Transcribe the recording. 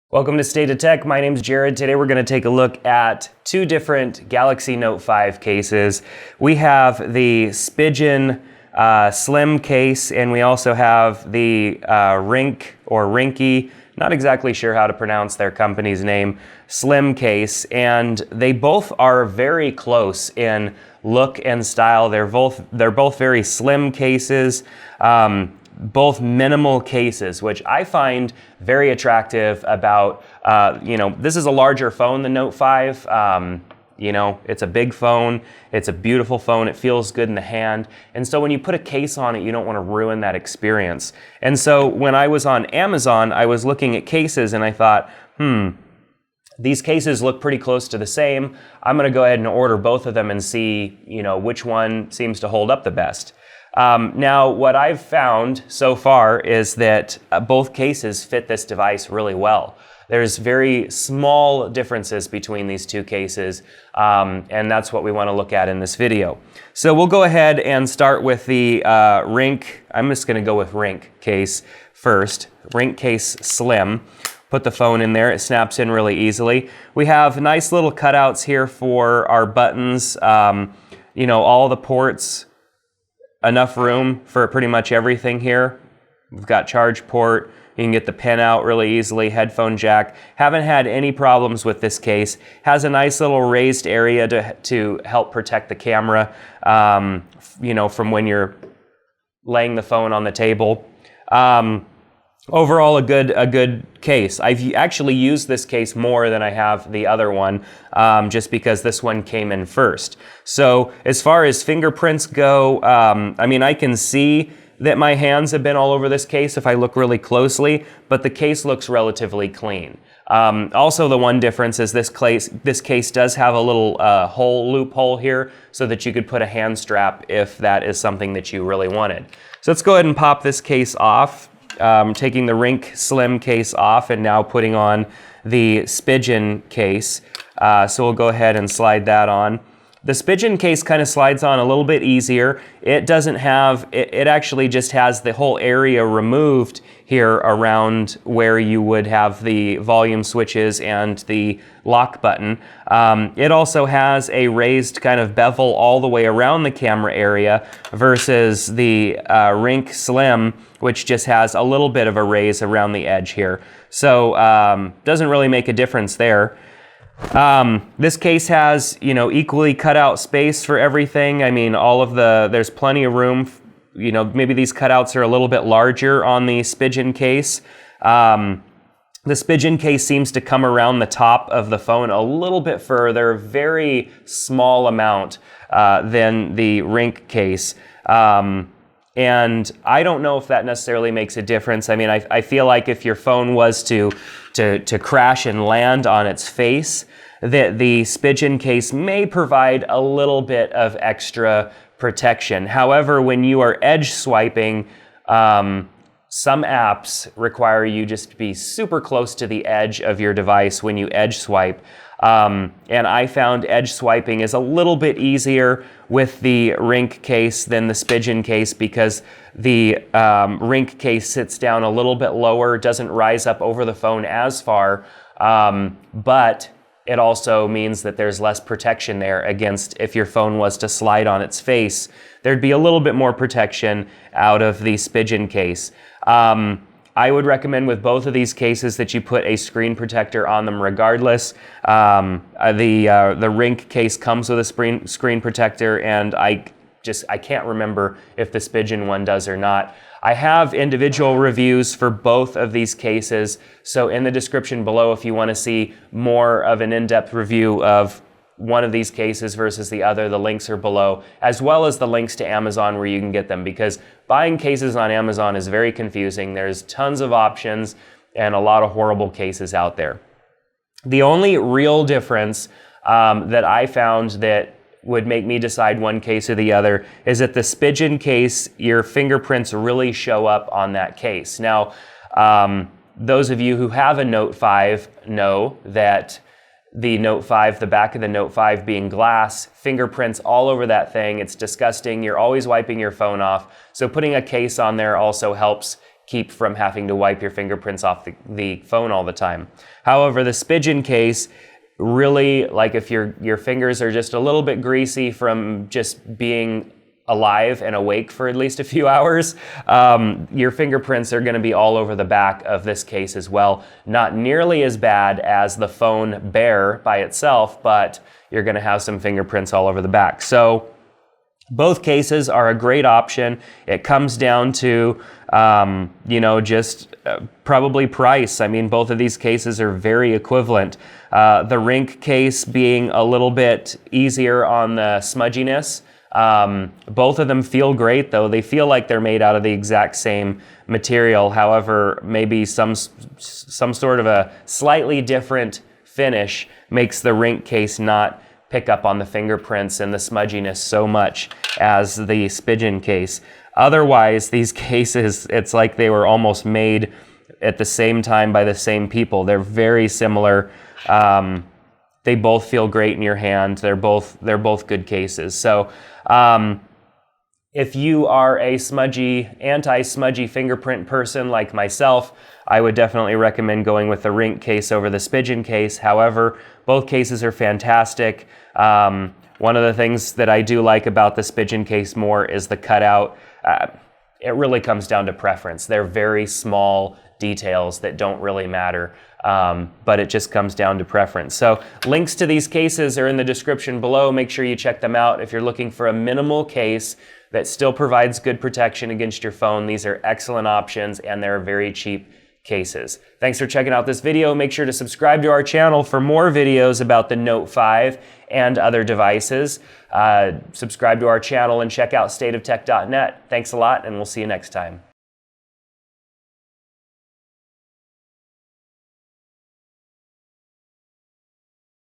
Welcome to State of Tech. My name's Jared. Today we're going to take a look at two different Galaxy Note 5 cases. We have the Spigen Slim case, and we also have the Ringke, not exactly sure how to pronounce their company's name, Slim case, and they both are very close in look and style. They're both very slim cases. Both minimal cases, which I find very attractive about, this is a larger phone than Note 5. It's a big phone, it's a beautiful phone, it feels good in the hand. And so when you put a case on it, you don't want to ruin that experience. And so when I was on Amazon, I was looking at cases and I thought, these cases look pretty close to the same. I'm going to go ahead and order both of them and see, which one seems to hold up the best. Now, what I've found so far is that both cases fit this device really well. There's very small differences between these two cases, and that's what we want to look at in this video. So we'll go ahead and start with the Ringke. I'm just going to go with Ringke case first. Ringke case Slim. Put the phone in there, it snaps in really easily. We have nice little cutouts here for our buttons, all the ports. Enough room for pretty much everything here. We've got charge port, you can get the pin out really easily, headphone jack. Haven't had any problems with this case. Has a nice little raised area to help protect the camera, from when you're laying the phone on the table. Overall, a good case. I've actually used this case more than I have the other one, just because this one came in first. So as far as fingerprints go, I can see that my hands have been all over this case if I look really closely, but the case looks relatively clean. Also, the one difference is this case does have a little loophole here so that you could put a hand strap if that is something that you really wanted. So let's go ahead and pop this case off. Taking the Ringke Slim case off and now putting on the Spigen case. So we'll go ahead and slide that on. The Spigen case kind of slides on a little bit easier. It doesn't have, it actually just has the whole area removed here around where you would have the volume switches and the lock button. It also has a raised kind of bevel all the way around the camera area versus the Ringke Slim, which just has a little bit of a raise around the edge here. So doesn't really make a difference there. This case has, equally cut out space for everything. There's plenty of room. Maybe these cutouts are a little bit larger on the Spigen case. The Spigen case seems to come around the top of the phone a little bit further, very small amount than the Ringke case. And I don't know if that necessarily makes a difference. I feel like if your phone was to crash and land on its face, that the Spigen case may provide a little bit of extra protection. However, when you are edge swiping, some apps require you just to be super close to the edge of your device when you edge swipe. And I found edge swiping is a little bit easier with the Ringke case than the Spigen case because the Ringke case sits down a little bit lower, doesn't rise up over the phone as far, but it also means that there's less protection there against if your phone was to slide on its face. There'd be a little bit more protection out of the Spigen case. I would recommend with both of these cases that you put a screen protector on them regardless. The Ringke case comes with a screen protector, and I can't remember if the Spigen one does or not. I have individual reviews for both of these cases, so in the description below if you want to see more of an in-depth review of one of these cases versus the other, the links are below, as well as the links to Amazon where you can get them, because buying cases on Amazon is very confusing. There's tons of options and a lot of horrible cases out there. The only real difference that I found that would make me decide one case or the other is that the Spigen case, your fingerprints really show up on that case. Now, those of you who have a Note 5 know that the Note 5, the back of the Note 5 being glass, fingerprints all over that thing. It's disgusting. You're always wiping your phone off. So putting a case on there also helps keep from having to wipe your fingerprints off the phone all the time. However, the Spigen case, really, like if your fingers are just a little bit greasy from just being alive and awake for at least a few hours, your fingerprints are going to be all over the back of this case as well. Not nearly as bad as the phone bare by itself, but you're going to have some fingerprints all over the back. So both cases are a great option. It comes down to, just probably price. I mean, both of these cases are very equivalent. The Ringke case being a little bit easier on the smudginess. Both of them feel great, though. They feel like they're made out of the exact same material. However, maybe some sort of a slightly different finish makes the Ringke case not pick up on the fingerprints and the smudginess so much as the Spigen case. Otherwise, these cases, it's like they were almost made at the same time by the same people. They're very similar. They both feel great in your hand. They're both good cases. So if you are a anti-smudgy fingerprint person like myself, I would definitely recommend going with the Ringke case over the Spigen case. However, both cases are fantastic. One of the things that I do like about the Spigen case more is the cutout. It really comes down to preference. They're very small details that don't really matter, but it just comes down to preference. So links to these cases are in the description below. Make sure you check them out. If you're looking for a minimal case that still provides good protection against your phone, these are excellent options, and they're very cheap cases. Thanks for checking out this video. Make sure to subscribe to our channel for more videos about the Note 5 and other devices. Subscribe to our channel and check out stateoftech.net. Thanks a lot, and we'll see you next time.